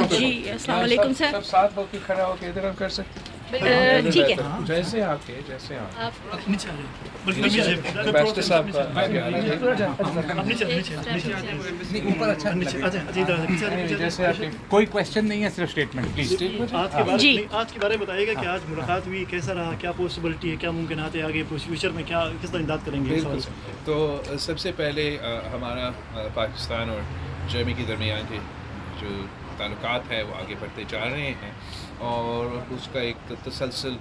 جی السلام علیکم سر. سب ساتھ ہو کے کھڑا ہو کے ادھر ہم کر سکتے ہیں. ٹھیک ہے. جیسے آپ کے جیسے آپ جیسے آپ کے کوئی کوشچن نہیں ہے, صرف اسٹیٹمنٹ پلیز. جی آج کے بارے میں بتائیے گا کہ آج ملاقات ہوئی, کیسا رہا, کیا پاسبلٹی ہے, کیا ممکنات ہے آگے فیوچر میں, کیا کس طرح امداد کریں گے؟ تو سب سے پہلے ہمارا پاکستان اور جرمنی کے درمیان کے جو تعلقات ہے وہ آگے بڑھتے جا رہے ہیں, اور اس کا ایک تسلسل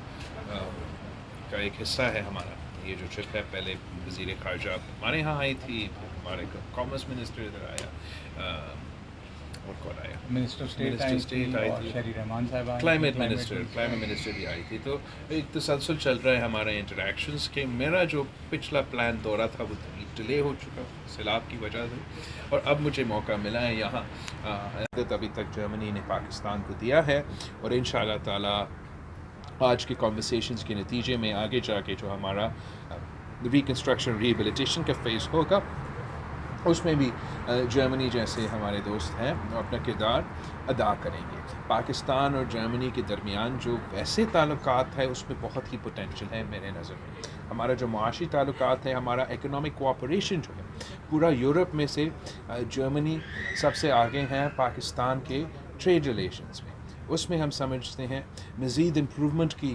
کا ایک حصہ ہے ہمارا یہ جو ٹرپ ہے. پہلے وزیر خارجہ ہمارے یہاں آئی تھی, ہمارے کامرس منسٹر ادھر آیا, اور کون آیا, منسٹر اسٹیٹ آئی تھی, شہری رحمان صاحب, کلائمیٹ منسٹر بھی آئی تھی. تو ایک تسلسل چل رہا ہے ہمارے انٹریکشنز کے. میرا جو پچھلا پلان دورہ تھا وہ ڈیلے ہو چکا سیلاب کی وجہ سے, اور اب مجھے موقع ملا ہے یہاں. ابھی تک جرمنی نے پاکستان کو دیا ہے, اور ان شاء اللہ تعالیٰ آج کے کنورسیشنز کے نتیجے میں آگے جا کے جو ہمارا ریکنسٹرکشن ریہیبلیٹیشن کا فیز ہوگا, اس میں بھی جرمنی جیسے ہمارے دوست ہیں اپنا کردار ادا کریں گے. پاکستان اور جرمنی کے درمیان جو ویسے تعلقات ہے اس میں بہت ہی پوٹینشیل ہے میرے نظر میں. ہمارا جو معاشی تعلقات ہے, ہمارا اکنامک کوآپریشن جو ہے پورا یورپ میں سے جرمنی سب سے آگے ہیں پاکستان کے ٹریڈ ریلیشنز میں. اس میں ہم سمجھتے ہیں مزید امپرومنٹ کی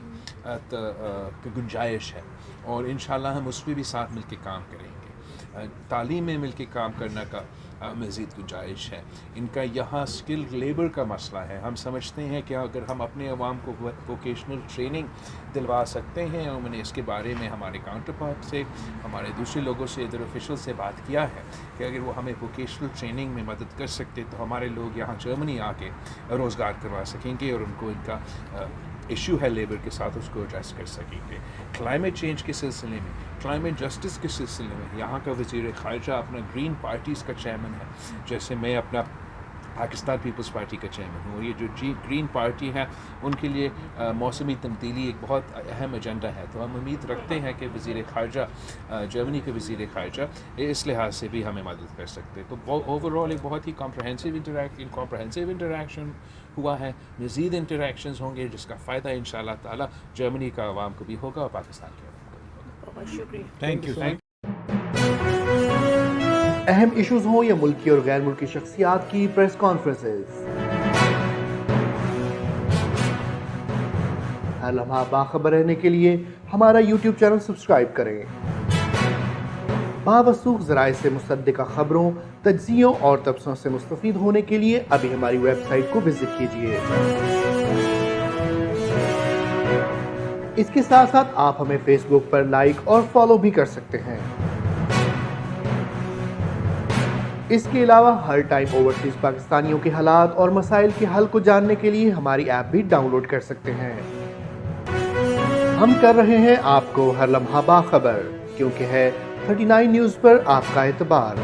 گنجائش ہے, اور انشاءاللہ ہم اس پہ بھی ساتھ مل کے کام کریں گے. تعلیم میں مل کے کام کرنے کا مزید گنجائش ہے. ان کا یہاں اسکل لیبر کا مسئلہ ہے. ہم سمجھتے ہیں کہ اگر ہم اپنے عوام کو ووکیشنل ٹریننگ دلوا سکتے ہیں, اور میں نے اس کے بارے میں ہمارے کاؤنٹر پارٹ سے, ہمارے دوسرے لوگوں سے, ادھر آفیشل سے بات کیا ہے کہ اگر وہ ہمیں ووکیشنل ٹریننگ میں مدد کر سکتے تو ہمارے لوگ یہاں جرمنی آ کے روزگار کروا سکیں گے, اور ان کو ان کا ایشو ہے لیبر کے ساتھ اس کو ایڈریس کر سکیں گے. کلائمیٹ چینج کے سلسلے میں, کلائمیٹ جسٹس کے سلسلے میں یہاں کا وزیر خارجہ اپنا گرین پارٹیز کا چیئرمین ہے, جیسے میں اپنا پاکستان پیپلز پارٹی کا چیئرمین ہوں. یہ جو گرین پارٹی ہے ان کے لیے موسمی تبدیلی ایک بہت اہم ایجنڈا ہے. تو ہم امید رکھتے ہیں کہ وزیر خارجہ جرمنی کے وزیر خارجہ اس لحاظ سے بھی ہمیں مدد کر سکتے. تو اوور آل ایک بہت ہی کمپریہنسو انٹریکشن ہوا ہے. مزید انٹریکشنز ہوں گے جس کا فائدہ انشاءاللہ تعالی جرمنی کا عوام کو بھی ہوگا اور پاکستان کے عوام کو بھی ہوگا. بہت شکریہ. Thank you. اہم ایشوز ہوں یا ملکی اور غیر ملکی شخصیات کی پریس کانفرنسز, ہر لمحہ باخبر رہنے کے لیے ہمارا یوٹیوب چینل سبسکرائب کریں. باوثوق ذرائع سے مصدقہ خبروں, تجزیوں اور تبصروں سے مستفید ہونے کے لیے ابھی ہماری ویب سائٹ کو وزٹ کیجیے. اس کے ساتھ ساتھ آپ ہمیں فیس بک پر لائک اور فالو بھی کر سکتے ہیں. اس کے علاوہ ہر ٹائم اوورسیز پاکستانیوں کے حالات اور مسائل کے حل کو جاننے کے لیے ہماری ایپ بھی ڈاؤن لوڈ کر سکتے ہیں. ہم کر رہے ہیں آپ کو ہر لمحہ باخبر, کیونکہ ہے 39 نیوز پر آپ کا اعتبار.